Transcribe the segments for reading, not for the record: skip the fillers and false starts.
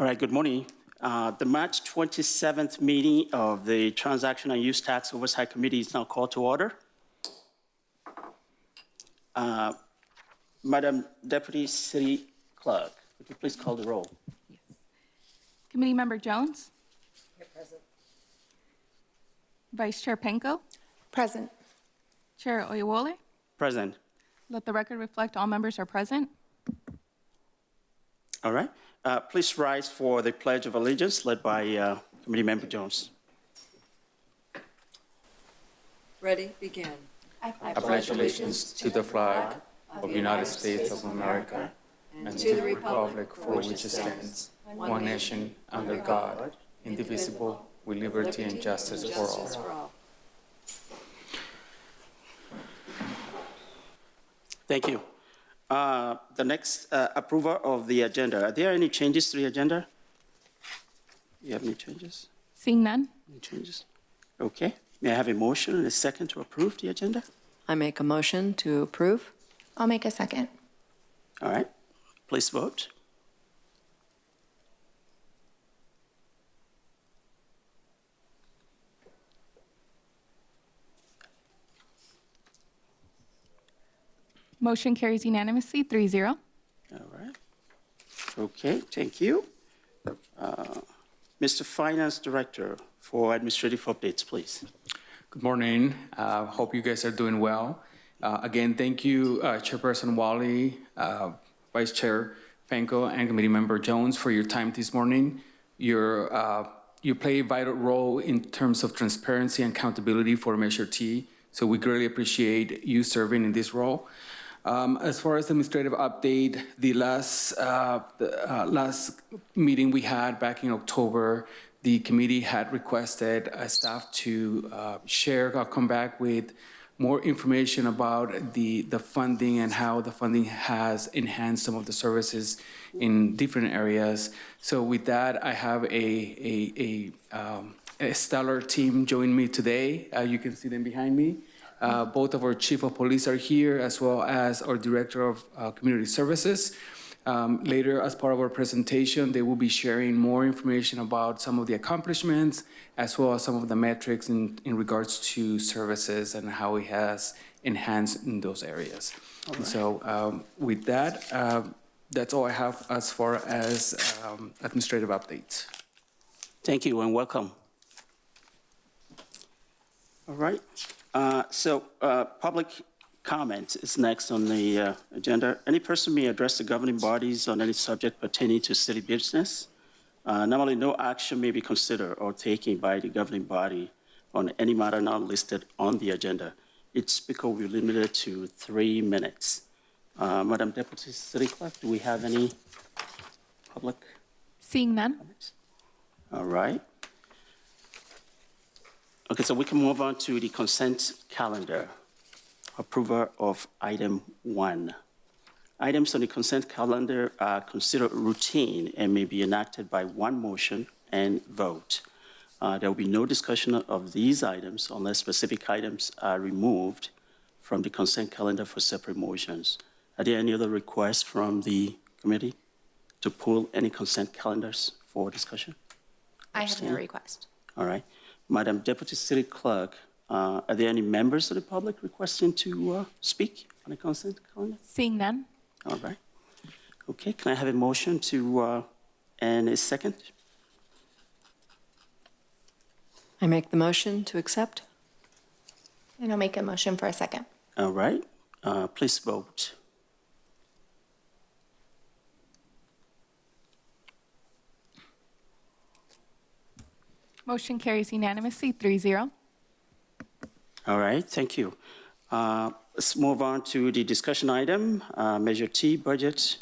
All right, good morning. The March 27th meeting of the Transaction and Use Tax Oversight Committee is now called to order. Madam Deputy City Clerk, would you please call the roll? Yes. Committee Member Jones? Here, present. Vice Chair Penko? Present. Chair Oyewole? Present. Let the record reflect all members are present. All right. Please rise for the Pledge of Allegiance led by Committee Member Jones. Ready, begin. I pledge allegiance to the flag of the United States of America and to the republic for which it stands, one nation, under God, indivisible, with liberty and justice for all. Thank you. The next approval of the agenda. Are there any changes to the agenda? Do you have any changes? Seeing none? Any changes? Okay. May I have a motion and a second to approve the agenda? I make a motion to approve. I'll make a second. All right. Please vote. Motion carries unanimously, 3-0. All right. Okay, thank you. Mr. Finance Director for administrative updates, please. Good morning. Hope you guys are doing well. Again, thank you, Chairperson Wally, Vice Chair Penko, and Committee Member Jones for your time this morning. You play a vital role in terms of transparency and accountability for Measure T, so we greatly appreciate you serving in this role. As far as the administrative update, the last meeting we had back in October, the committee had requested staff to come back with more information about the funding and how the funding has enhanced some of the services in different areas. So with that, I have a stellar team join me today. You can see them behind me. Both of our chief of police are here, as well as our director of community services. Later, as part of our presentation, they will be sharing more information about some of the accomplishments, as well as some of the metrics in regards to services and how it has enhanced in those areas. Right. So with that, that's all I have as far as administrative updates. Thank you and welcome. All right. Public comment is next on the agenda. Any person may address the governing bodies on any subject pertaining to city business. Normally, no action may be considered or taken by the governing body on any matter not listed on the agenda. Each speaker will be limited to 3 minutes. Madam Deputy City Clerk, do we have any public Seeing none? comments? All right. Okay, so we can move on to the consent calendar. Approval of item 1. Items on the consent calendar are considered routine and may be enacted by one motion and vote. There will be no discussion of these items unless specific items are removed from the consent calendar for separate motions. Are there any other requests from the committee to pull any consent calendars for discussion? I have no request. All right. Madam Deputy City Clerk, are there any members of the public requesting to speak on the consent calendar? Seeing none? All right. Okay, can I have a motion to, and a second? I make the motion to accept. And I'll make a motion for a second. All right. Please vote. Motion carries unanimously, 3-0. All right, thank you. Let's move on to the discussion item, Measure T budget,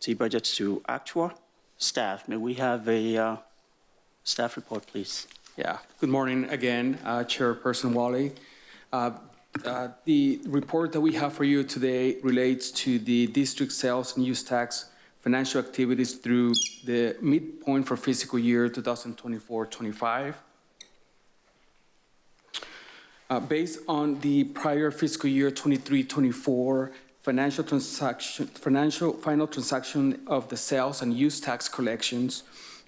T budget to actual. Staff, may we have a staff report, please? Yeah, good morning again, Chairperson Wally. The report that we have for you today relates to the district sales and use tax financial activities through the midpoint for fiscal year 2024-25. Based on the prior fiscal year 23-24 final transaction of the sales and use tax collections,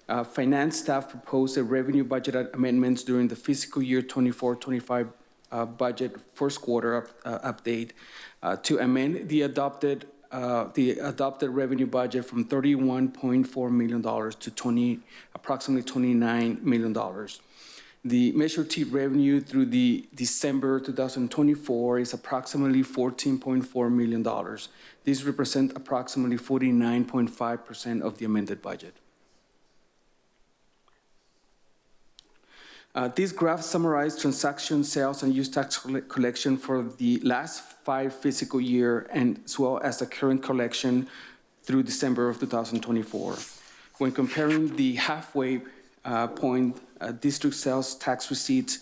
Finance staff proposed a revenue budget amendments during the fiscal year 24-25 budget first quarter update to amend the adopted revenue budget from $31.4 million to approximately $29 million. The Measure T revenue through the December 2024 is approximately $14.4 million. These represent approximately 49.5% of the amended budget. These graphs summarize transaction, sales, and use tax collection for the last 5 fiscal year, and as well as the current collection through December of 2024. When comparing the halfway point district sales tax receipts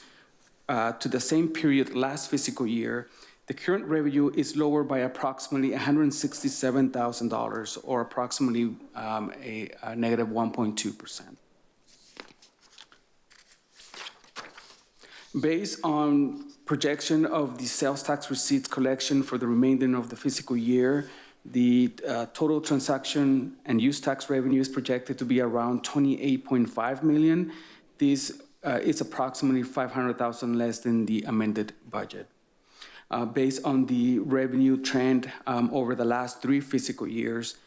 to the same period last fiscal year, the current revenue is lower by approximately $167,000, or approximately a negative 1.2%. Based on projection of the sales tax receipts collection for the remainder of the fiscal year, the total transaction and use tax revenue is projected to be around $28.5 million. This is approximately $500,000 less than the amended budget. Based on the revenue trend over the last 3 fiscal years,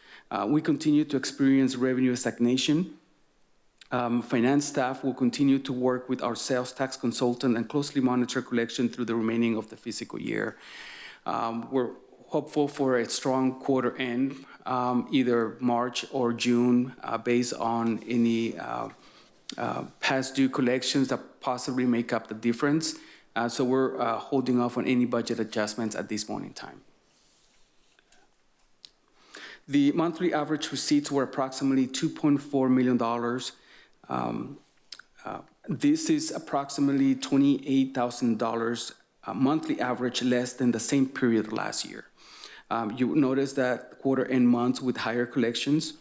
we continue to experience revenue stagnation. Finance staff will continue to work with our sales tax consultant and closely monitor collection through the remaining of the fiscal year. We're hopeful for a strong quarter end, either March or June, based on any past due collections that possibly make up the difference. So we're holding off on any budget adjustments at this point in time. The monthly average receipts were approximately $2.4 million. This is approximately $28,000 monthly average less than the same period last year. You will notice that quarter end months with higher collections.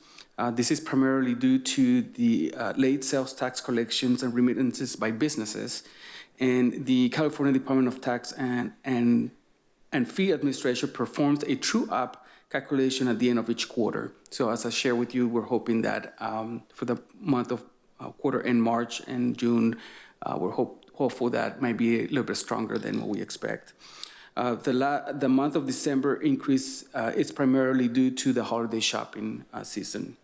This is primarily due to the late sales tax collections and remittances by businesses, and the California Department of Tax and Fee Administration performs a true-up calculation at the end of each quarter. So as I share with you, we're hoping that for the month of quarter end March and June, we're hopeful that might be a little bit stronger than what we expect. The month of December increase is primarily due to the holiday shopping season.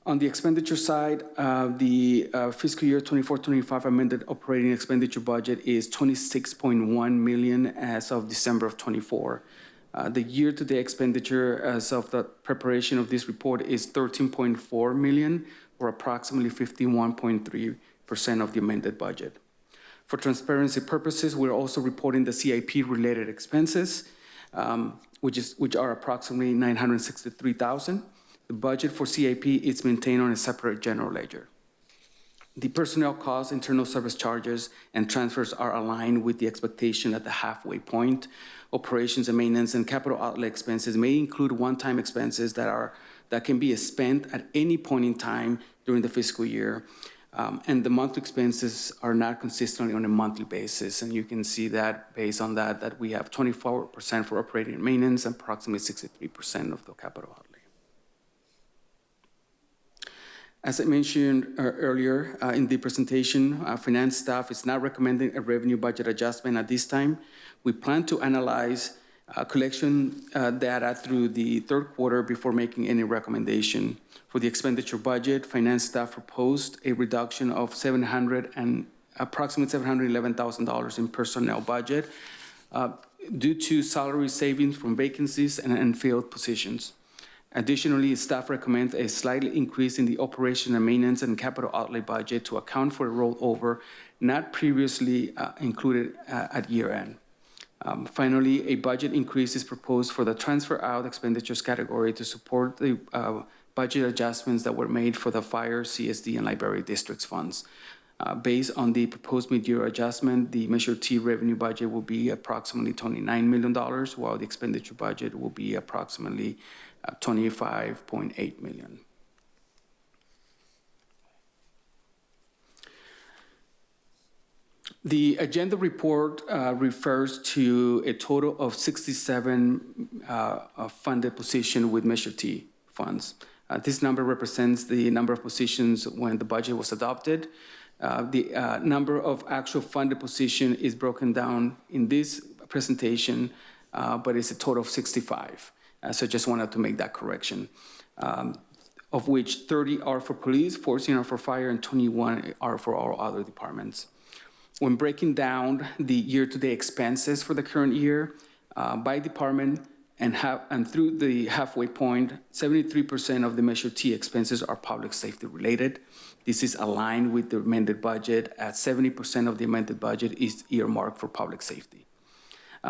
On the expenditure side, the fiscal year 24-25 amended operating expenditure budget is $26.1 million as of December of 24. The year-to-date expenditure as of the preparation of this report is $13.4 million, or approximately 51.3% of the amended budget. For transparency purposes, we're also reporting the CIP-related expenses, which are approximately $963,000. The budget for CIP is maintained on a separate general ledger. The personnel costs, internal service charges, and transfers are aligned with the expectation at the halfway point. Operations and maintenance and capital outlay expenses may include one-time expenses that can be spent at any point in time during the fiscal year. And the monthly expenses are not consistently on a monthly basis. And you can see that based on that we have 24% for operating and maintenance and approximately 63% of the capital outlay. As I mentioned earlier in the presentation, finance staff is not recommending a revenue budget adjustment at this time. We plan to analyze collection data through the third quarter before making any recommendation. For the expenditure budget, finance staff proposed a reduction of approximately $711,000 in personnel budget due to salary savings from vacancies and unfilled positions. Additionally, staff recommends a slight increase in the operation and maintenance and capital outlay budget to account for a rollover not previously included at year end. Finally, a budget increase is proposed for the transfer out expenditures category to support the budget adjustments that were made for the fire, CSD, and library districts funds. Based on the proposed mid-year adjustment, the Measure T revenue budget will be approximately $29 million, while the expenditure budget will be approximately $25.8 million. The agenda report refers to a total of 67 funded positions with Measure T funds. This number represents the number of positions when the budget was adopted. The number of actual funded position is broken down in this presentation, but it's a total of 65. So just wanted to make that correction. Of which 30 are for police, 14 are for fire, and 21 are for all other departments. When breaking down the year-to-date expenses for the current year by department and through the halfway point, 73% of the Measure T expenses are public safety related. This is aligned with the amended budget, at 70% of the amended budget is earmarked for public safety.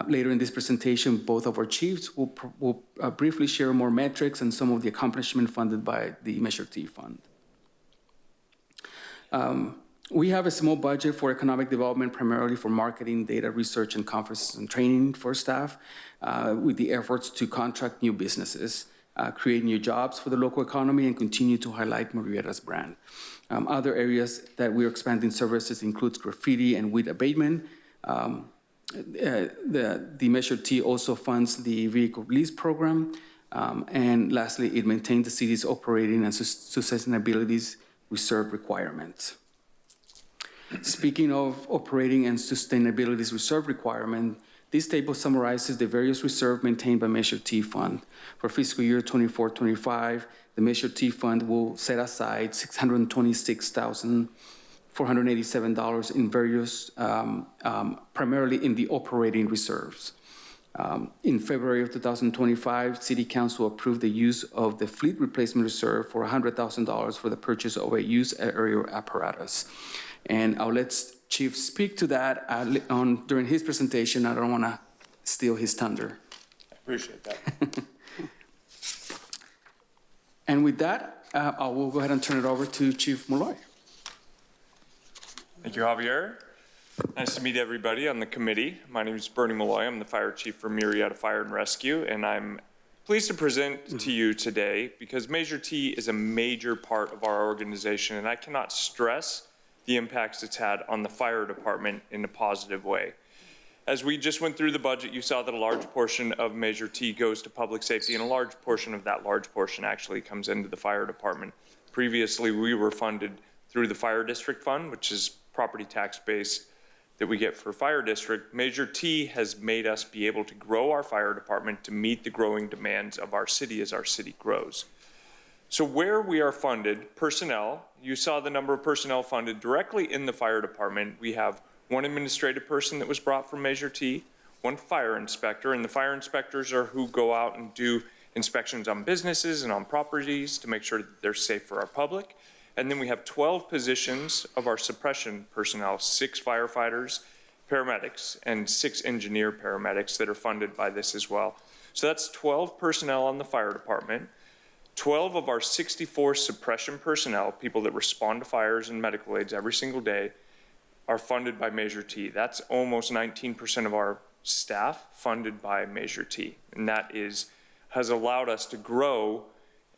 Later in this presentation, both of our chiefs will briefly share more metrics and some of the accomplishments funded by the Measure T fund. We have a small budget for economic development, primarily for marketing, data research, and conferences and training for staff, with the efforts to contract new businesses, create new jobs for the local economy, and continue to highlight Murrieta's brand. Other areas that we're expanding services includes graffiti and weed abatement. The Measure T also funds the vehicle lease program. And lastly, it maintains the city's operating and sustainability reserve requirements. Speaking of operating and sustainability reserve requirement, this table summarizes the various reserves maintained by Measure T Fund. For fiscal year 24-25, the Measure T Fund will set aside $626,487 in various, primarily in the operating reserves. In February of 2025, City Council approved the use of the Fleet Replacement Reserve for $100,000 for the purchase of a used aerial apparatus. And I'll let Chief speak to that during his presentation. I don't want to steal his thunder. I appreciate that. And with that, I will go ahead and turn it over to Chief Malloy. Thank you, Javier. Nice to meet everybody on the committee. My name is Bernie Malloy. I'm the fire chief for Murrieta Fire and Rescue, and I'm pleased to present to you today because Measure T is a major part of our organization, and I cannot stress the impacts it's had on the fire department in a positive way. As we just went through the budget, you saw that a large portion of Measure T goes to public safety, and a large portion of that large portion actually comes into the fire department. Previously, we were funded through the Fire District Fund, which is property tax based that we get for fire district. Measure T has made us be able to grow our fire department to meet the growing demands of our city as our city grows. So where we are funded, personnel, you saw the number of personnel funded directly in the fire department. We have one administrative person that was brought from Measure T, one fire inspector, and the fire inspectors are who go out and do inspections on businesses and on properties to make sure that they're safe for our public. And then we have 12 positions of our suppression personnel, 6 firefighters, paramedics, and 6 engineer paramedics that are funded by this as well. So that's 12 personnel on the fire department. 12 of our 64 suppression personnel, people that respond to fires and medical aids every single day, are funded by Measure T. That's almost 19% of our staff funded by Measure T. And that has allowed us to grow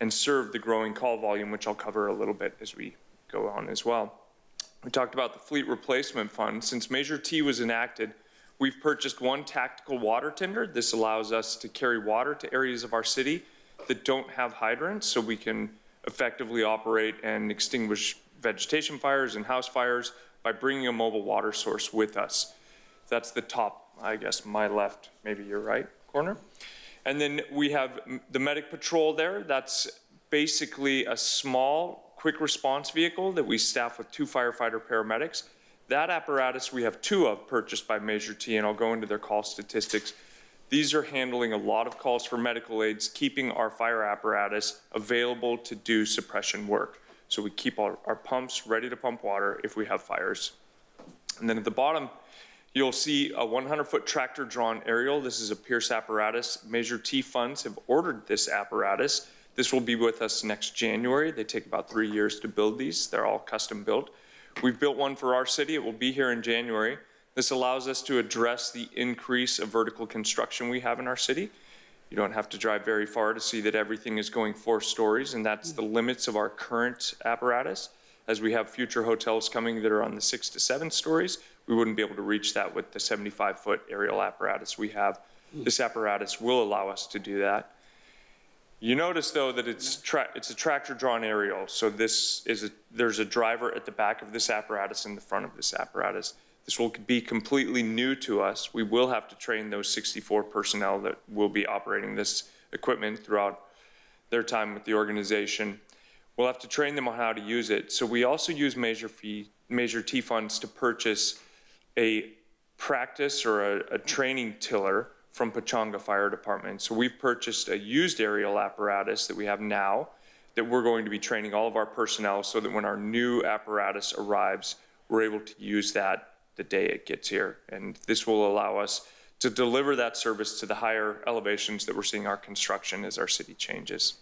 and serve the growing call volume, which I'll cover a little bit as we go on as well. We talked about the Fleet Replacement Fund. Since Measure T was enacted, we've purchased 1 tactical water tender. This allows us to carry water to areas of our city that don't have hydrants, so we can effectively operate and extinguish vegetation fires and house fires by bringing a mobile water source with us. That's the top, I guess, my left, maybe your right corner. And then we have the medic patrol there. That's basically a small quick response vehicle that we staff with 2 firefighter paramedics. That apparatus we have 2 of purchased by Measure T, and I'll go into their call statistics. These are handling a lot of calls for medical aids, keeping our fire apparatus available to do suppression work. So we keep our pumps ready to pump water if we have fires. And then at the bottom, you'll see a 100-foot tractor-drawn aerial. This is a Pierce apparatus. Measure T funds have ordered this apparatus. This will be with us next January. They take about 3 years to build these. They're all custom built. We've built one for our city. It will be here in January. This allows us to address the increase of vertical construction we have in our city. You don't have to drive very far to see that everything is going 4 stories, and that's the limits of our current apparatus. As we have future hotels coming that are on the 6 to 7 stories, we wouldn't be able to reach that with the 75-foot aerial apparatus we have. This apparatus will allow us to do that. You notice though that it's a tractor drawn aerial. So there's a driver at the back of this apparatus and the front of this apparatus. This will be completely new to us. We will have to train those 64 personnel that will be operating this equipment throughout their time with the organization. We'll have to train them on how to use it. So we also use Measure T funds to purchase a practice or a training tiller from Pechanga Fire Department. So we've purchased a used aerial apparatus that we have now that we're going to be training all of our personnel so that when our new apparatus arrives, we're able to use that the day it gets here. And this will allow us to deliver that service to the higher elevations that we're seeing our construction as our city changes.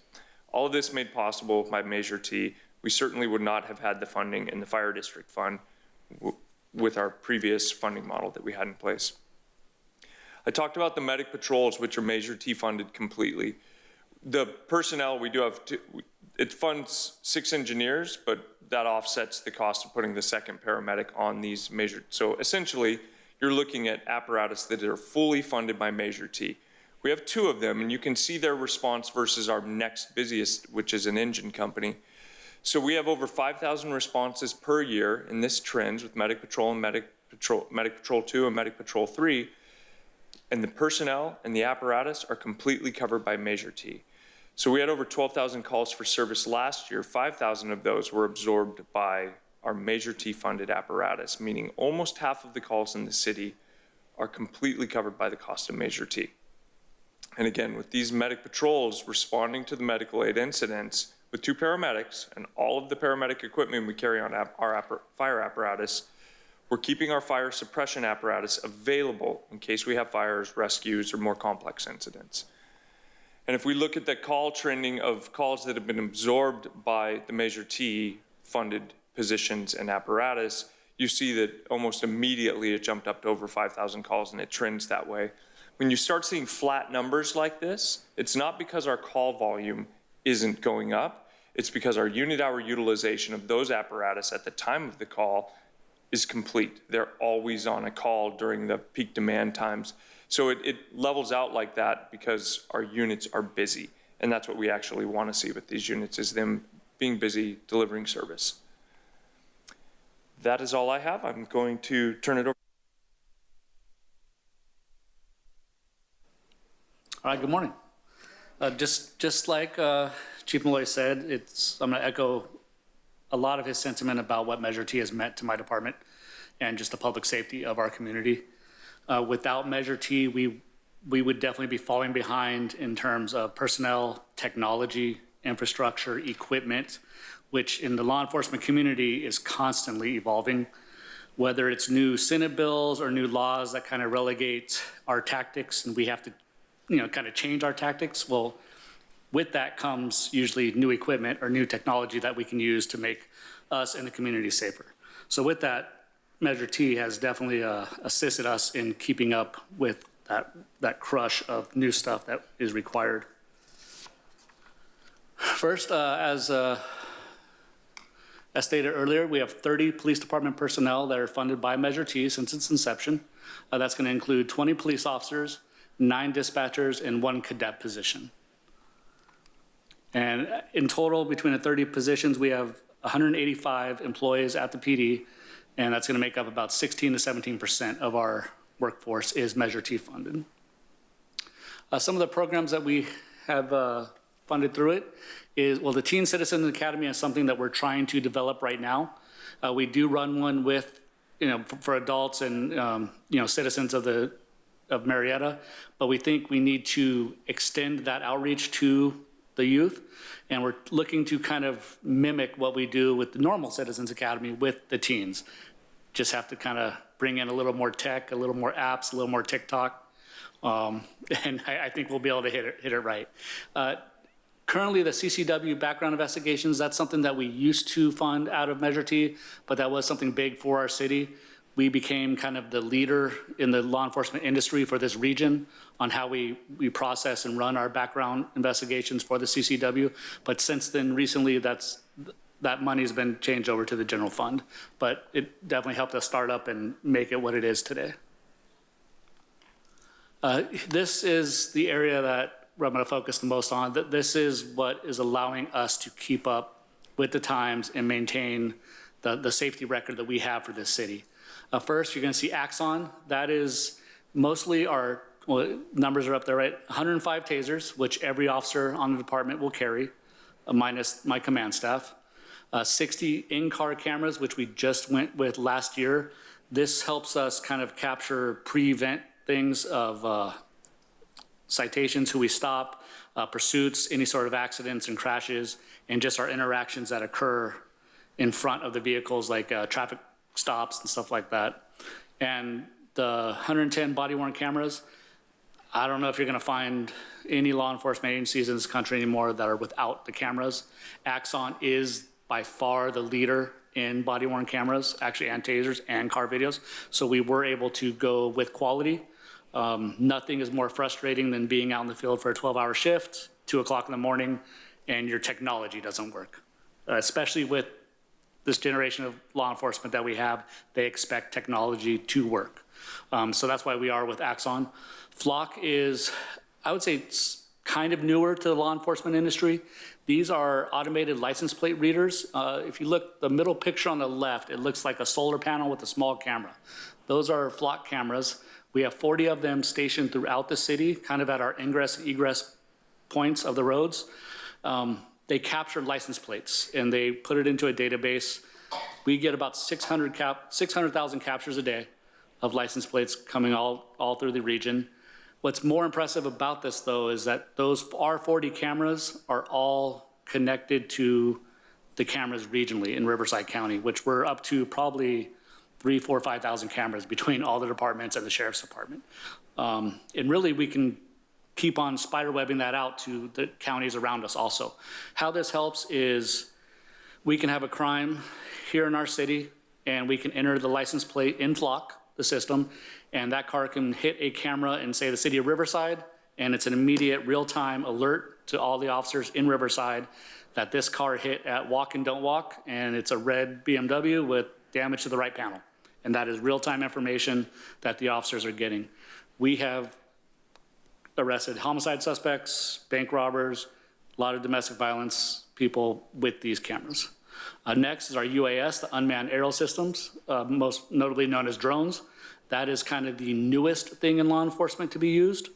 All of this made possible by Measure T. We certainly would not have had the funding in the fire district fund with our previous funding model that we had in place. I talked about the medic patrols, which are Measure T funded completely. The personnel, we do have it funds 6 engineers, but that offsets the cost of putting the second paramedic on these measured. So essentially, you're looking at apparatus that are fully funded by Measure T. We have 2 of them, and you can see their response versus our next busiest, which is an engine company. So we have over 5,000 responses per year, and this trends with Medic Patrol and Medic Patrol 2 and Medic Patrol 3, and the personnel and the apparatus are completely covered by Measure T. So we had over 12,000 calls for service last year. 5,000 of those were absorbed by our Measure T funded apparatus, meaning almost half of the calls in the city are completely covered by the cost of Measure T. And again, with these medic patrols responding to the medical aid incidents with 2 paramedics and all of the paramedic equipment we carry on our fire apparatus, we're keeping our fire suppression apparatus available in case we have fires, rescues, or more complex incidents. And if we look at the call trending of calls that have been absorbed by the Measure T funded positions and apparatus, you see that almost immediately it jumped up to over 5,000 calls, and it trends that way. When you start seeing flat numbers like this, it's not because our call volume isn't going up, it's because our unit hour utilization of those apparatus at the time of the call is complete. They're always on a call during the peak demand times. So it levels out like that because our units are busy. And that's what we actually want to see with these units, is them being busy delivering service. That is all I have. I'm going to turn it over. All right, good morning. Just like Chief Malloy said, I'm going to echo a lot of his sentiment about what Measure T has meant to my department and just the public safety of our community. Without Measure T, we would definitely be falling behind in terms of personnel, technology, infrastructure, equipment, which in the law enforcement community is constantly evolving. Whether it's new Senate bills or new laws that kind of relegate our tactics and we have to, kind of change our tactics. Well, with that comes usually new equipment or new technology that we can use to make us and the community safer. So with that, Measure T has definitely assisted us in keeping up with that crush of new stuff that is required. First, as stated earlier, we have 30 police department personnel that are funded by Measure T since its inception. That's going to include 20 police officers, 9 dispatchers, and 1 cadet position. And in total, between the 30 positions, we have 185 employees at the PD, and that's going to make up about 16 to 17% of our workforce is Measure T funded. Some of the programs that we have funded through it is, well, the Teen Citizens Academy is something that we're trying to develop right now. We do run one with, for adults and, citizens of Murrieta, but we think we need to extend that outreach to the youth, and we're looking to kind of mimic what we do with the normal Citizens Academy with the teens. Just have to kind of bring in a little more tech, a little more apps, a little more TikTok, and I think we'll be able to hit it right. Currently, the CCW background investigations, that's something that we used to fund out of Measure T, but that was something big for our city. We became kind of the leader in the law enforcement industry for this region on how we process and run our background investigations for the CCW. But since then, recently, that money's been changed over to the general fund. But it definitely helped us start up and make it what it is today. This is the area that I'm going to focus the most on, that this is what is allowing us to keep up with the times and maintain the safety record that we have for this city. First, you're going to see Axon. That is mostly our, well, numbers are up there, right? 105 tasers, which every officer on the department will carry, minus my command staff. 60 in-car cameras, which we just went with last year. This helps us kind of capture, prevent things of citations, who we stop, pursuits, any sort of accidents and crashes, and just our interactions that occur in front of the vehicles, like traffic stops and stuff like that. And the 110 body-worn cameras, I don't know if you're going to find any law enforcement agencies in this country anymore that are without the cameras. Axon is by far the leader in body-worn cameras, actually, and tasers and car videos. So we were able to go with quality. Nothing is more frustrating than being out in the field for a 12-hour shift, 2 o'clock in the morning, and your technology doesn't work. Especially with this generation of law enforcement that we have, they expect technology to work. So that's why we are with Axon. Flock is, I would say, it's kind of newer to the law enforcement industry. These are automated license plate readers. If you look, the middle picture on the left, it looks like a solar panel with a small camera. Those are Flock cameras. We have 40 of them stationed throughout the city, kind of at our ingress and egress points of the roads. They capture license plates and they put it into a database. We get about 600,000 captures a day of license plates coming all through the region. What's more impressive about this, though, is that those R40 cameras are all connected to the cameras regionally in Riverside County, which we're up to probably 3,000, 4,000, 5,000 cameras between all the departments and the sheriff's department. And really, we can keep on spiderwebbing that out to the counties around us also. How this helps is we can have a crime here in our city and we can enter the license plate in Flock, the system, and that car can hit a camera in, say, the city of Riverside, and it's an immediate real-time alert to all the officers in Riverside that this car hit at Walk and Don't Walk, and it's a red BMW with damage to the right panel. And that is real-time information that the officers are getting. We have arrested homicide suspects, bank robbers, a lot of domestic violence people with these cameras. Next is our UAS, the unmanned aerial systems, most notably known as drones. That is kind of the newest thing in law enforcement to be used.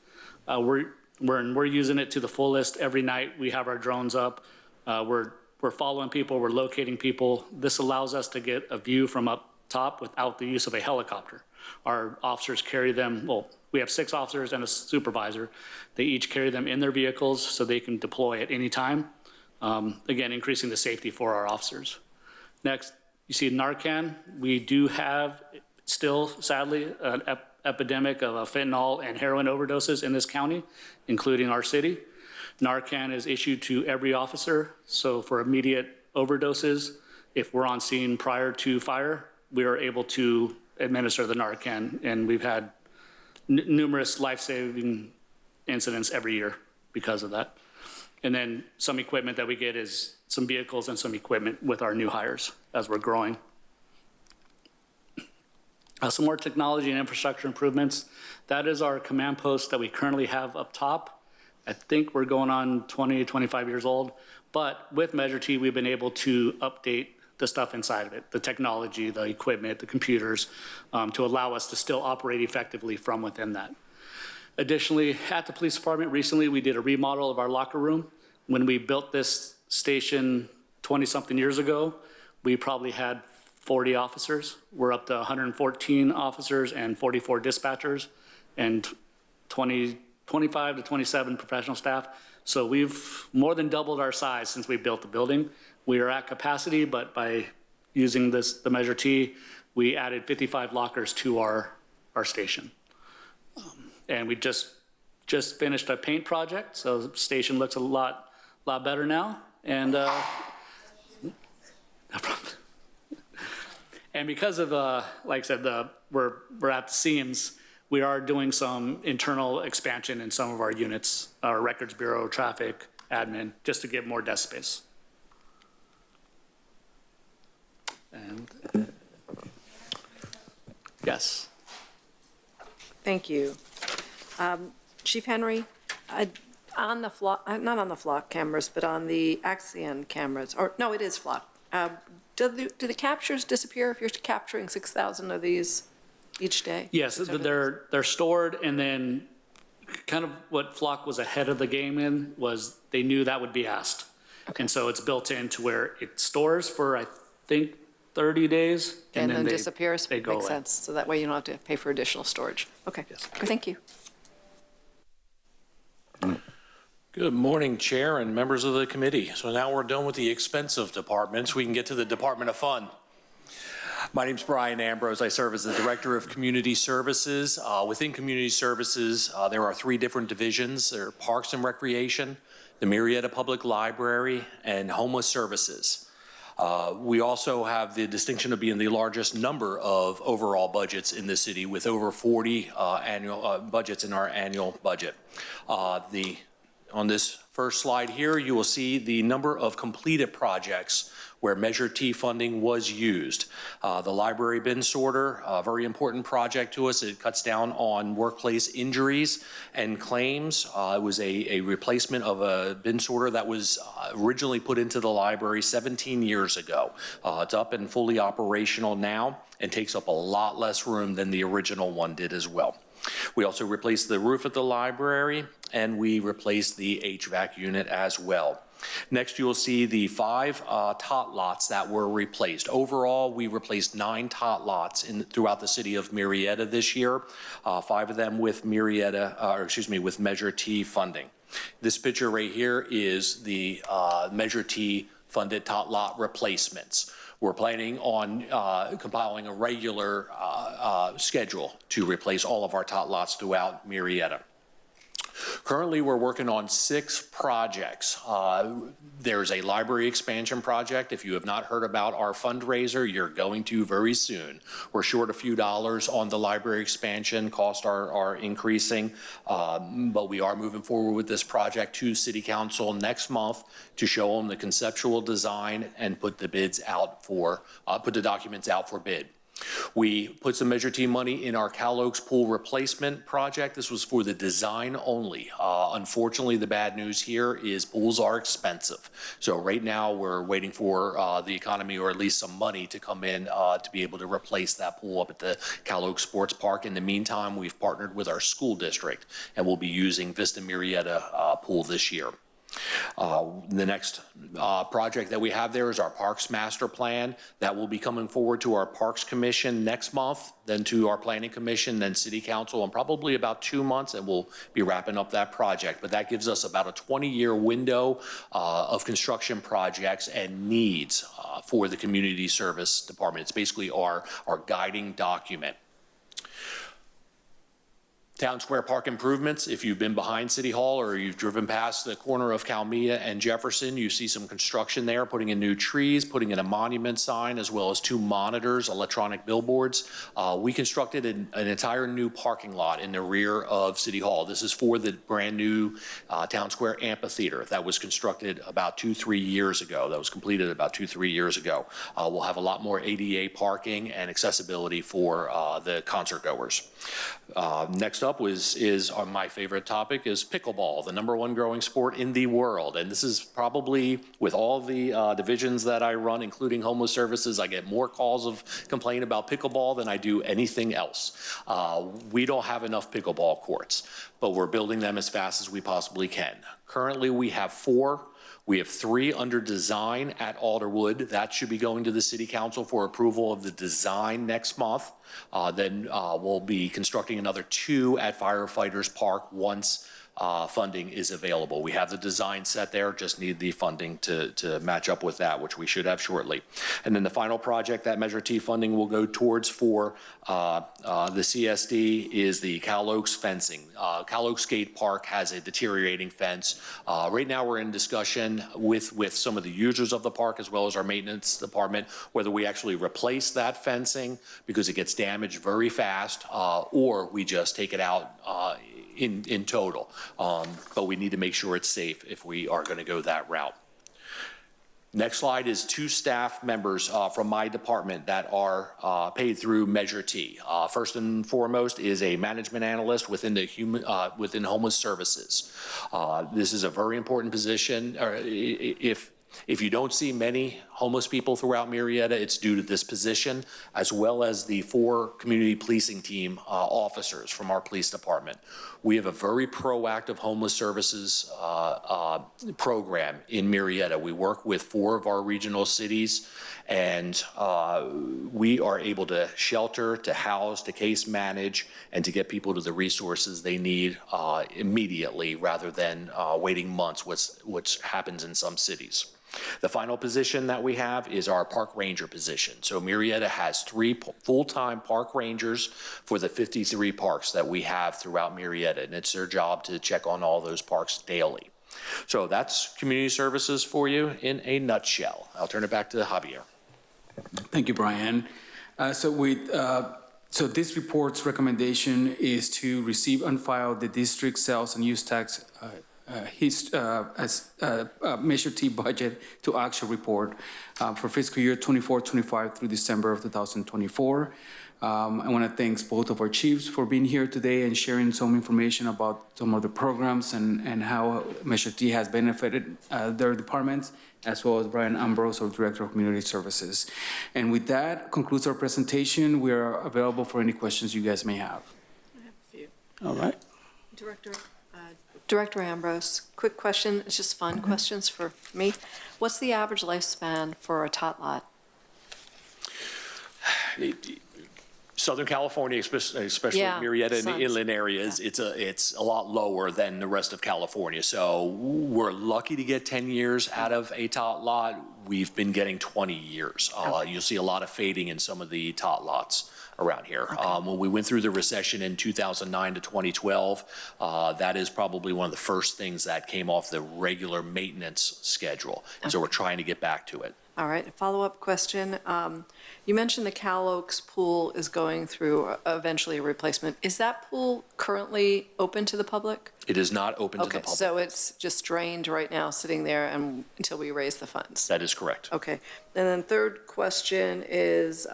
We're using it to the fullest every night. We have our drones up. We're following people, we're locating people. This allows us to get a view from up top without the use of a helicopter. Our officers carry them, well, we have 6 officers and a supervisor. They each carry them in their vehicles so they can deploy at any time. Again, increasing the safety for our officers. Next, you see Narcan. We do have still, sadly, an epidemic of fentanyl and heroin overdoses in this county, including our city. Narcan is issued to every officer. So for immediate overdoses, if we're on scene prior to fire, we are able to administer the Narcan. And we've had numerous life-saving incidents every year because of that. And then some equipment that we get is some vehicles and some equipment with our new hires as we're growing. Some more technology and infrastructure improvements. That is our command post that we currently have up top. I think we're going on 20, 25 years old. But with Measure T, we've been able to update the stuff inside of it, the technology, the equipment, the computers, to allow us to still operate effectively from within that. Additionally, at the police department recently, we did a remodel of our locker room. When we built this station 20-something years ago, we probably had 40 officers. We're up to 114 officers and 44 dispatchers and 25 to 27 professional staff. So we've more than doubled our size since we built the building. We are at capacity, but by using the Measure T, we added 55 lockers to our station. And we just finished a paint project, so the station looks a lot better now. And no problem. And because of, like I said, we're at the seams, we are doing some internal expansion in some of our units, our records bureau, traffic, admin, just to get more desk space. And yes. Thank you. Chief Henry, On the flock, not on the flock cameras, but on the Axion cameras, or, no, it is flock. Do the captures disappear if you're capturing 6,000 of these each day? Yes, they're stored, and then kind of what Flock was ahead of the game in was they knew that would be asked. And so it's built in to where it stores for, I think, 30 days. And then they disappears? They go Makes away. sense, so that way you don't have to pay for additional storage. Okay, thank you. Good morning, Chair and members of the committee. So now we're done with the expensive departments. We can get to the Department of Fun. My name's Brian Ambrose. I serve as the Director of Community Services. Within Community Services, there are 3 different divisions. There are Parks and Recreation, the Murrieta Public Library, and Homeless Services. We also have the distinction of being the largest number of overall budgets in the city, with over 40 annual budgets in our annual budget. On this first slide here, you will see the number of completed projects where Measure T funding was used. The library bin sorter, a very important project to us. It cuts down on workplace injuries and claims. It was a replacement of a bin sorter that was originally put into the library 17 years ago. It's up and fully operational now and takes up a lot less room than the original one did as well. We also replaced the roof at the library, and we replaced the HVAC unit as well. Next, you'll see the 5 tot lots that were replaced. Overall, we replaced 9 tot lots throughout the city of Murrieta this year, 5 of them with with Measure T funding. This picture right here is the Measure T funded tot lot replacements. We're planning on compiling a regular schedule to replace all of our tot lots throughout Murrieta. Currently, we're working on 6 projects. There's a library expansion project. If you have not heard about our fundraiser, you're going to very soon. We're short a few dollars on the library expansion. Costs are increasing, but we are moving forward with this project to City Council next month to show them the conceptual design and put the bids out for, put the documents out for bid. We put some Measure T money in our Cal Oaks pool replacement project. This was for the design only. Unfortunately, the bad news here is pools are expensive. So right now we're waiting for the economy, or at least some money, to come in to be able to replace that pool up at the Cal Oaks Sports Park. In the meantime, we've partnered with our school district and we'll be using Vista Murrieta pool this year. The next project that we have there is our Parks Master Plan. That will be coming forward to our Parks Commission next month, then to our Planning Commission, then City Council in probably about 2 months, and we'll be wrapping up that project. But that gives us about a 20-year window of construction projects and needs for the Community Service Department. It's basically our guiding document. Town Square Park improvements. If you've been behind City Hall or you've driven past the corner of Calmia and Jefferson, you see some construction there, putting in new trees, putting in a monument sign, as well as 2 monitors, electronic billboards. We constructed an entire new parking lot in the rear of City Hall. This is for the brand new Town Square Amphitheater that was constructed about 2-3 years ago. That was completed about 2-3 years ago. We'll have a lot more ADA parking and accessibility for the concert goers. Next up is my favorite topic is pickleball, the #1 growing sport in the world. And this is probably, with all the divisions that I run, including homeless services, I get more calls of complaint about pickleball than I do anything else. We don't have enough pickleball courts, but we're building them as fast as we possibly can. Currently, we have 4. We have 3 under design at Alderwood. That should be going to the City Council for approval of the design next month. Then we'll be constructing another 2 at Firefighters Park once funding is available. We have the design set there, just need the funding to match up with that, which we should have shortly. And then the final project that Measure T funding will go towards for the CSD is the Cal Oaks fencing. Cal Oaks Skate Park has a deteriorating fence. Right now we're in discussion with some of the users of the park, as well as our maintenance department, whether we actually replace that fencing because it gets damaged very fast, or we just take it out in total. But we need to make sure it's safe if we are going to go that route. Next slide is 2 staff members from my department that are paid through Measure T. First and foremost is a management analyst within within Homeless Services. This is a very important position. If you don't see many homeless people throughout Murrieta, it's due to this position, as well as the 4 community policing team officers from our police department. We have a very proactive homeless services program in Murrieta. We work with 4 of our regional cities, and we are able to shelter, to house, to case manage, and to get people to the resources they need immediately rather than waiting months, which happens in some cities. The final position that we have is our park ranger position. So Murrieta has 3 full-time park rangers for the 53 parks that we have throughout Murrieta, and it's their job to check on all those parks daily. So that's community services for you in a nutshell. I'll turn it back to Javier. Thank you, Brian. So this report's recommendation is to receive and file the district sales and use tax Measure T budget to actual report for fiscal year 24-25 through December of 2024. I want to thank both of our chiefs for being here today and sharing some information about some of the programs and how Measure T has benefited their departments, as well as Brian Ambrose, our Director of Community Services. And with that concludes our presentation. We are available for any questions you guys may have. I have a few. All right. Director Ambrose, quick question. It's just fun questions for me. What's the average lifespan for a tot lot? Southern California, especially Murrieta and the inland areas, it's a lot lower than the rest of California. So we're lucky to get 10 years out of a tot lot. We've been getting 20 years. You'll see a lot of fading in some of the tot lots around here. When we went through the recession in 2009 to 2012, that is probably one of the first things that came off the regular maintenance schedule. And so we're trying to get back to it. All right, a follow-up question. You mentioned the Cal Oaks pool is going through eventually a replacement. Is that pool currently open to the public? It is not open to the public. Okay, so it's just drained right now, sitting there until we raise the funds? That is correct. Okay, and then third question is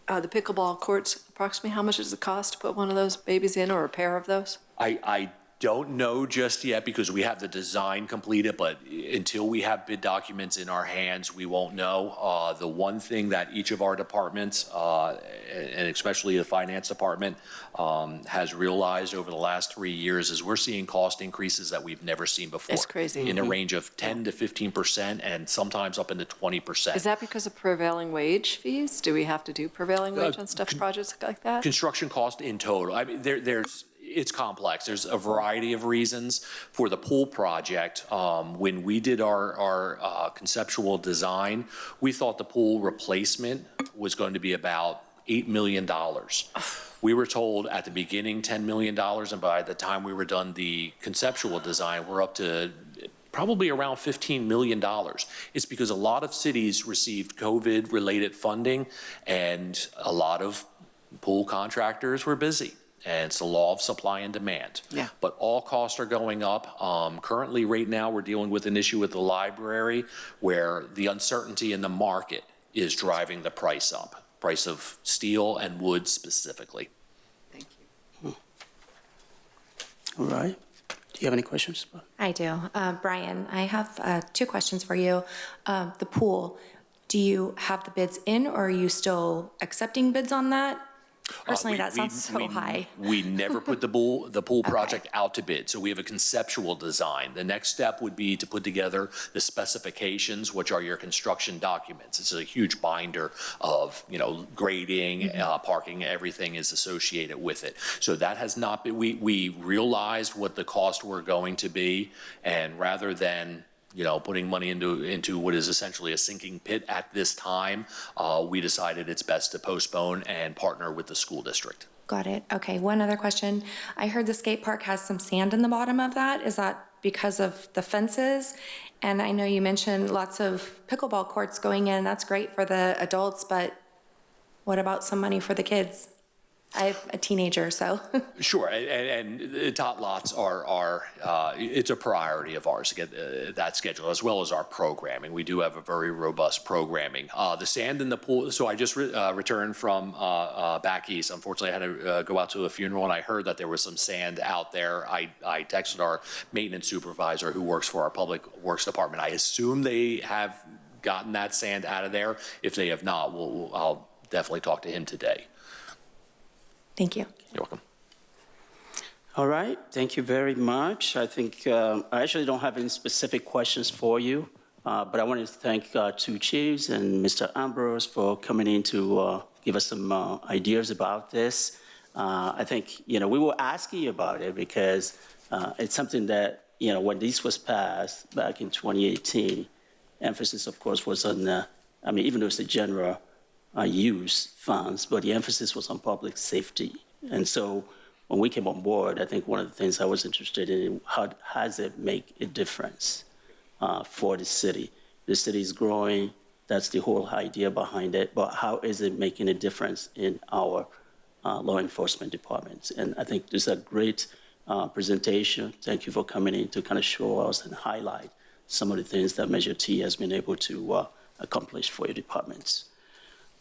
the pickleball courts, approximately how much does it cost to put one of those babies in, or a pair of those? I don't know just yet because we have the design completed, but until we have bid documents in our hands, we won't know. The one thing that each of our departments, and especially the finance department, has realized over the last 3 years is we're seeing cost increases that we've never seen before. It's crazy. In a range of 10 to 15% and sometimes up into 20%. Is that because of prevailing wage fees? Do we have to do prevailing wage on stuff, projects like that? Construction cost in total. I mean, it's complex. There's a variety of reasons for the pool project. When we did our conceptual design, we thought the pool replacement was going to be about $8 million. We were told at the beginning $10 million, and by the time we were done the conceptual design, we're up to probably around $15 million. It's because a lot of cities received COVID-related funding, and a lot of pool contractors were busy. And it's the law of supply and demand. Yeah. But all costs are going up. Currently, right now, we're dealing with an issue with the library where the uncertainty in the market is driving the price up, price of steel and wood specifically. Thank you. All right. Do you have any questions? I do. Brian, I have 2 questions for you. The pool, do you have the bids in, or are you still accepting bids on that? Personally, that sounds so high. We never put the pool project out to bid, so we have a conceptual design. The next step would be to put together the specifications, which are your construction documents. It's a huge binder of, grading, parking, everything is associated with it. So that has not been, we realized what the costs were going to be, and rather than putting money into what is essentially a sinking pit at this time, we decided it's best to postpone and partner with the school district. Got it. Okay, one other question. I heard the skate park has some sand in the bottom of that. Is that because of the fences? And I know you mentioned lots of pickleball courts going in. That's great for the adults, but what about some money for the kids? I have a teenager, so. Sure, and tot lots are it's a priority of ours to get that scheduled, as well as our programming. We do have a very robust programming. The sand in the pool, so I just returned from back east. Unfortunately, I had to go out to a funeral, and I heard that there was some sand out there. I texted our maintenance supervisor who works for our Public Works Department. I assume they have gotten that sand out of there. If they have not, I'll definitely talk to him today. Thank you. You're welcome. All right, thank you very much. I think I actually don't have any specific questions for you, but I wanted to thank two chiefs and Mr. Ambrose for coming in to give us some ideas about this. I think, we were asking you about it because it's something that, when this was passed back in 2018, emphasis, of course, was on, even though it's the general use funds, but the emphasis was on public safety. And so when we came on board, I think one of the things I was interested in, how does it make a difference for the city? The city is growing, that's the whole idea behind it, but how is it making a difference in our law enforcement departments? And I think this is a great presentation. Thank you for coming in to kind of show us and highlight some of the things that Measure T has been able to accomplish for your departments.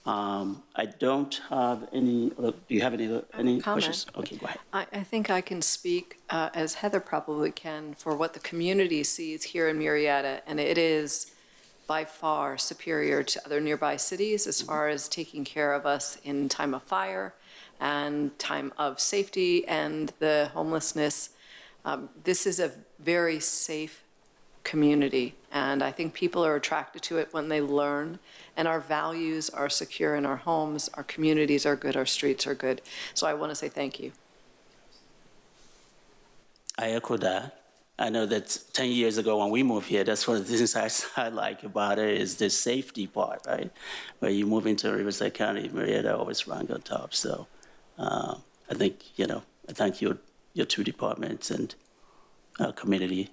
I don't have any, do you have any questions? Okay, go ahead. I think I can speak, as Heather probably can, for what the community sees here in Murrieta, and it is by far superior to other nearby cities as far as taking care of us in time of fire and time of safety and the homelessness. This is a very safe community, and I think people are attracted to it when they learn, and our values are secure in our homes, our communities are good, our streets are good. So I want to say thank you. I echo that. I know that 10 years ago when we moved here, that's one of the things I like about it is the safety part, right? Where you move into Riverside County, Murrieta always rank on top. So I think, I thank your two departments and community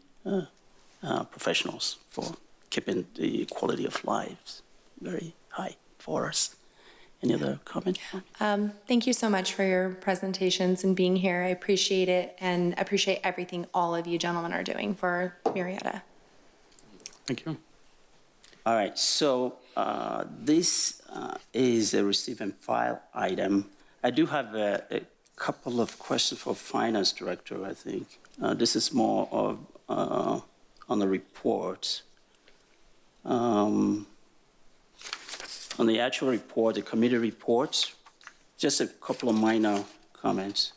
professionals for keeping the quality of lives very high for us. Any other comment? Thank you so much for your presentations and being here. I appreciate it and appreciate everything all of you gentlemen are doing for Murrieta. Thank you. All right, so this is a receive and file item. I do have a couple of questions for Finance Director, I think. This is more of on the report. On the actual report, the committee report, just a couple of minor comments.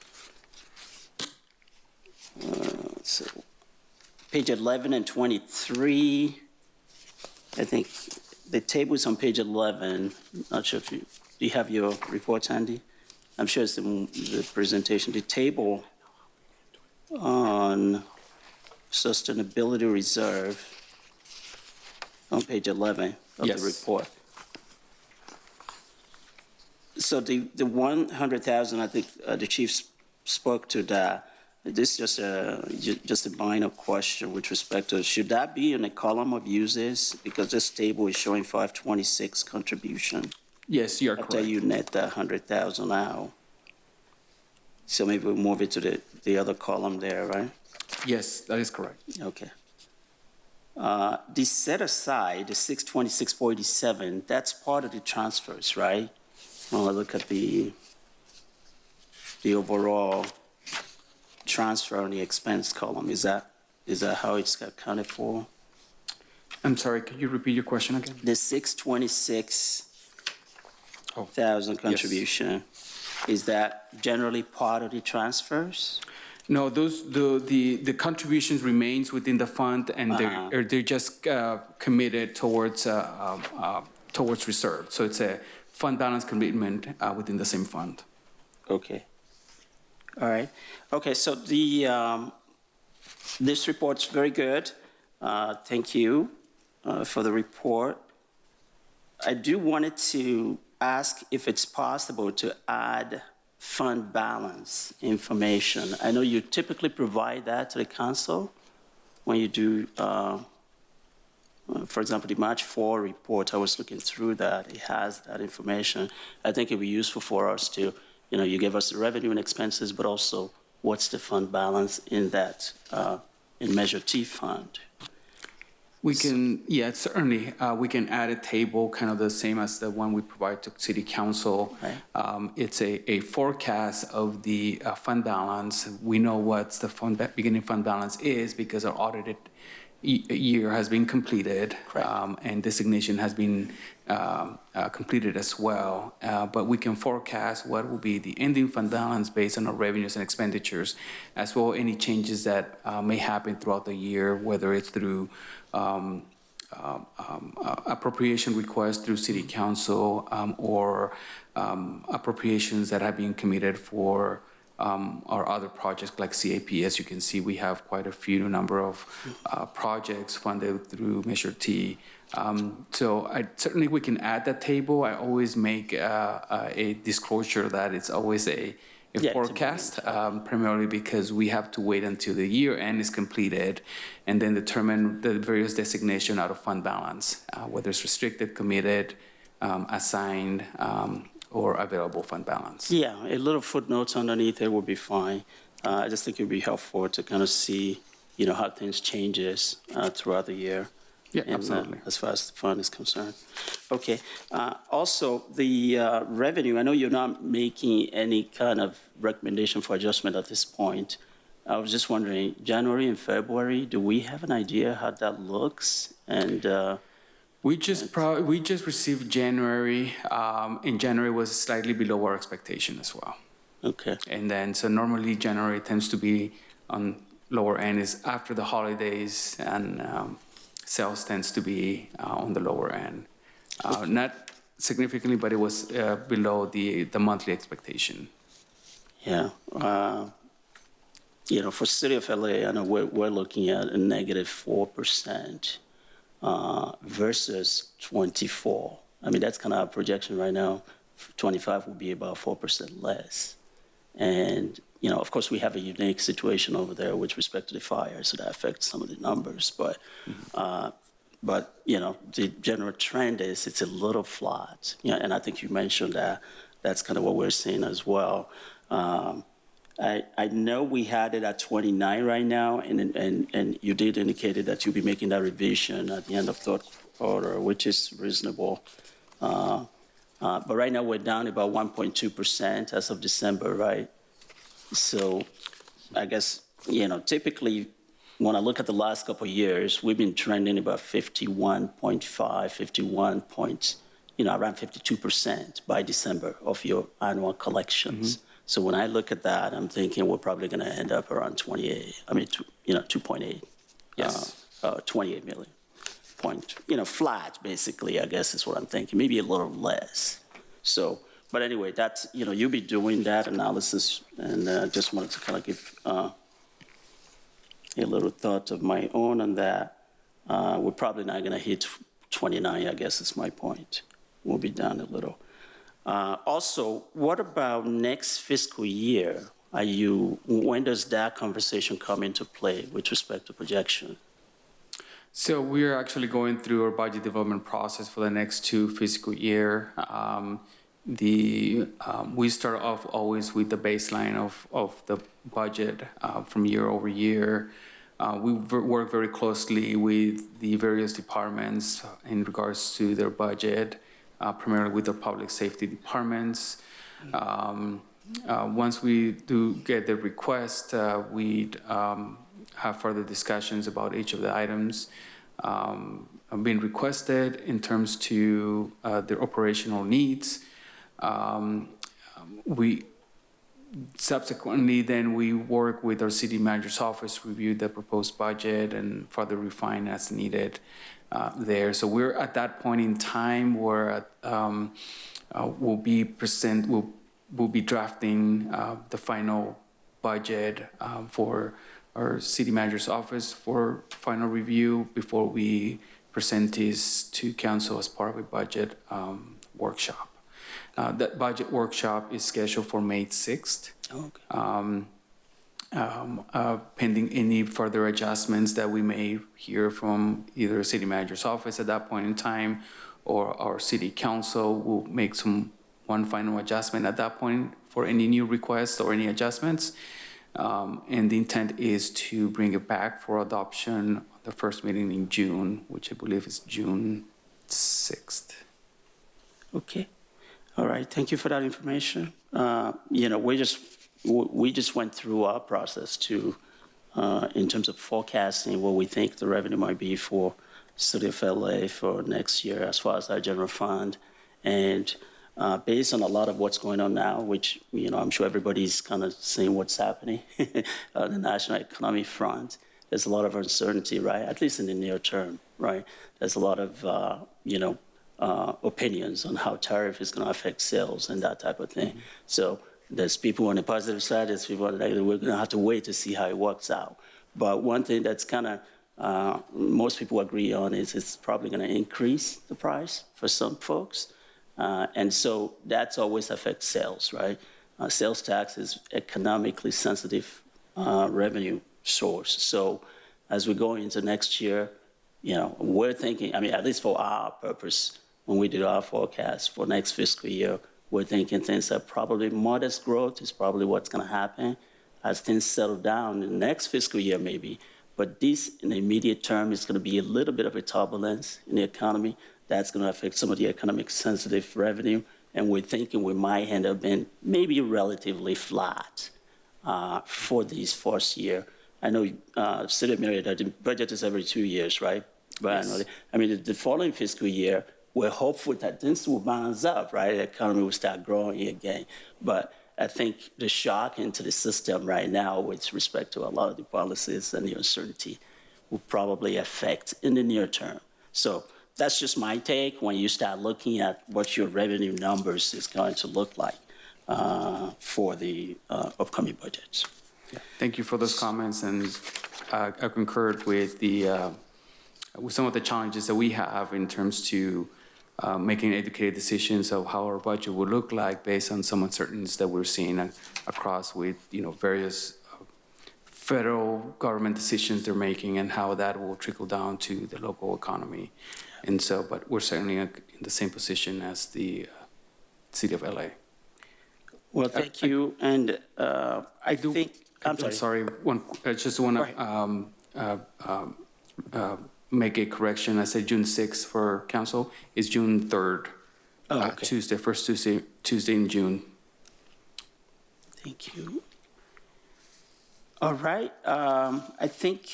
So, page 11 and 23, I think the table is on page 11. Not sure if do you have your report handy? I'm sure it's in the presentation. The table on sustainability reserve on page 11 of the report. So the 100,000, I think the chief spoke to that. This is just a minor question with respect to, should that be in a column of uses? Because this table is showing 526 contribution. Yes, you're After correct. you net that 100,000 out. So maybe we'll move it to the other column there, right? Yes, that is correct. Okay. The set aside, the 626.47, that's part of the transfers, right? When I look at the overall transfer on the expense column, is that how it's accounted for? I'm sorry, could you repeat your question again? The 626,000 contribution, is that generally part of the transfers? No, the contributions remains within the fund, and they're just committed towards reserve. So it's a fund balance commitment within the same fund. Okay. All right. Okay. So this report's very good. Thank you for the report. I do wanted to ask if it's possible to add fund balance information. I know you typically provide that to the council when you do, for example, the March 4 report. I was looking through that. It has that information. I think it'd be useful for us to, you gave us the revenue and expenses, but also what's the fund balance in that, in Measure T fund? We can, yeah, certainly, we can add a table, kind of the same as the one we provide to City Council. Right. It's a forecast of the fund balance. We know what the beginning fund balance is because our audited year has been completed. Correct. And designation has been completed as well. But we can forecast what will be the ending fund balance based on our revenues and expenditures, as well as any changes that may happen throughout the year, whether it's through appropriation requests through City Council or appropriations that have been committed for our other projects like CAP. As you can see, we have quite a few number of projects funded through Measure T. So certainly we can add that table. I always make a disclosure that it's always a forecast, primarily because we have to wait until the year end is completed and then determine the various designation out of fund balance, whether it's restricted, committed, assigned, or available fund balance. Yeah, a little footnotes underneath it would be fine. I just think it would be helpful to kind of see, how things changes throughout the year. Yeah, and, absolutely. As far as the fund is concerned. Okay. Also, the revenue, I know you're not making any kind of recommendation for adjustment at this point. I was just wondering, January and February, do we have an idea how that looks? And we just received January, and January was slightly below our expectation as well. okay. And then, so normally January tends to be on lower end is after the holidays, and sales tends to be on the lower end. Not significantly, but it was below the monthly expectation. Yeah. For City of LA, I know we're looking at a negative 4% versus 24. I mean, that's kind of our projection right now. 25 will be about 4% less. And, of course, we have a unique situation over there with respect to the fire, so that affects some of the numbers. But, the general trend is it's a little flat. And I think you mentioned that. That's kind of what we're seeing as well. I know we had it at 29 right now, and you did indicate that you'll be making that revision at the end of third quarter, which is reasonable. But right now we're down about 1.2% as of December, right? So I guess, typically when I look at the last couple of years, we've been trending about 51.5, around 52% by December of your annual collections. Mm-hmm. So when I look at that, I'm thinking we're probably going to end up around 2.8. Yes. 28 million. Flat, basically, I guess is what I'm thinking, maybe a little less. So, but anyway, that's, you'll be doing that analysis, and just wanted to kind of give a little thought of my own on that. We're probably not going to hit 29, I guess is my point. We'll be down a little. Also, what about next fiscal year? When does that conversation come into play with respect to projection? So we're actually going through our budget development process for the next 2 fiscal year. We start off always with the baseline of the budget from year over year. We work very closely with the various departments in regards to their budget, primarily with the public safety departments. Once we do get the request, we have further discussions about each of the items being requested in terms to their operational needs. We subsequently then we work with our city manager's office, review the proposed budget, and further refine as needed there. So we're at that point in time where we'll be drafting the final budget for our city manager's office for final review before we present this to council as part of a budget workshop. That budget workshop is scheduled for May 6th. Okay. Pending any further adjustments that we may hear from either city manager's office at that point in time or our city council will make one final adjustment at that point for any new requests or any adjustments. And the intent is to bring it back for adoption on the first meeting in June, which I believe is June 6th. Okay. All right. Thank you for that information. We just went through our process to, in terms of forecasting what we think the revenue might be for City of LA for next year as far as our general fund. And based on a lot of what's going on now, which, I'm sure everybody's kind of seeing what's happening on the national economy front, there's a lot of uncertainty, right? At least in the near term, right? There's a lot of, opinions on how tariff is going to affect sales and that type of thing. Mm-hmm. So there's people on the positive side, there's people on the negative. We're going to have to wait to see how it works out. But one thing that's kind of most people agree on is it's probably going to increase the price for some folks. And so that's always affects sales, right? Sales tax is economically sensitive revenue source. So as we go into next year, we're thinking, at least for our purpose, when we did our forecast for next fiscal year, we're thinking things are probably modest growth is probably what's going to happen as things settle down in the next fiscal year maybe. But this, in the immediate term, is going to be a little bit of a turbulence in the economy. That's going to affect some of the economic sensitive revenue. And we're thinking we might end up being maybe relatively flat for this first year. I know City of Murrieta, the budget is every 2 years, right? But yes. The following fiscal year, we're hopeful that things will balance up, right? The economy will start growing again. But I think the shock into the system right now with respect to a lot of the policies and the uncertainty will probably affect in the near term. So that's just my take when you start looking at what your revenue numbers is going to look like for the upcoming budgets. Yeah. Thank you for those comments, and I concurred with with some of the challenges that we have in terms to making educated decisions of how our budget would look like based on some uncertainties that we're seeing across with various federal government decisions they're making and how that will trickle down to the local economy. And so, but we're certainly in the same position as the City of LA. Well, thank you. And I think, I'm sorry. I just want to make a correction. I said June 6th for council. It's June 3rd, okay. Tuesday, first Tuesday in June. Thank you. All right. I think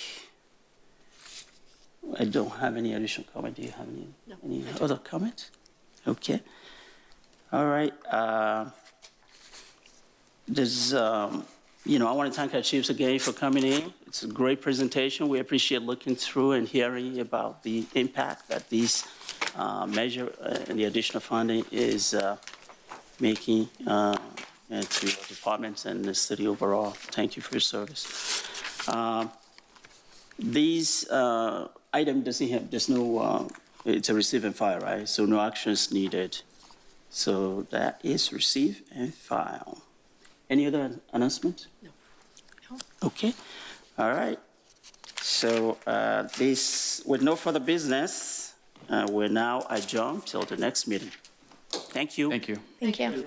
I don't have any additional comment. Do you have any other comments? Okay. All right. I want to thank our chiefs again for coming in. It's a great presentation. We appreciate looking through and hearing about the impact that this measure and the additional funding is making to your departments and the city overall. Thank you for your service. These item doesn't have, there's no, it's a receive and file, right? So no actions needed. So that is receive and file. Any other announcement? No. Okay. All right. So with no further business, we're now adjourned till the next meeting. Thank you. Thank you. Thank you.